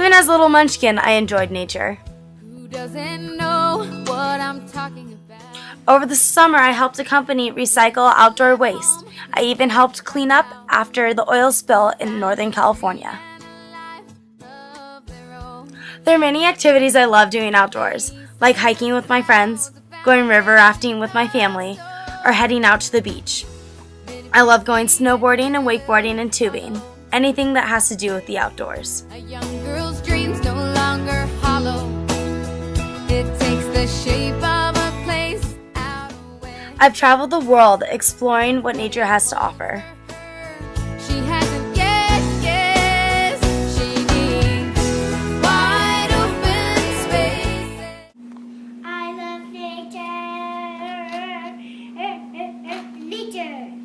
Even as a little munchkin, I enjoyed nature. Who doesn't know what I'm talking about? Over the summer, I helped a company recycle outdoor waste. I even helped clean up after the oil spill in Northern California. There are many activities I love doing outdoors, like hiking with my friends, going river rafting with my family, or heading out to the beach. I love going snowboarding and wakeboarding and tubing, anything that has to do with the outdoors. A young girl's dreams no longer hollow. It takes the shape of a place out where I've traveled the world exploring what nature has to offer. she hasn't yet guessed. She needs wide open spaces. I love nature. Nature.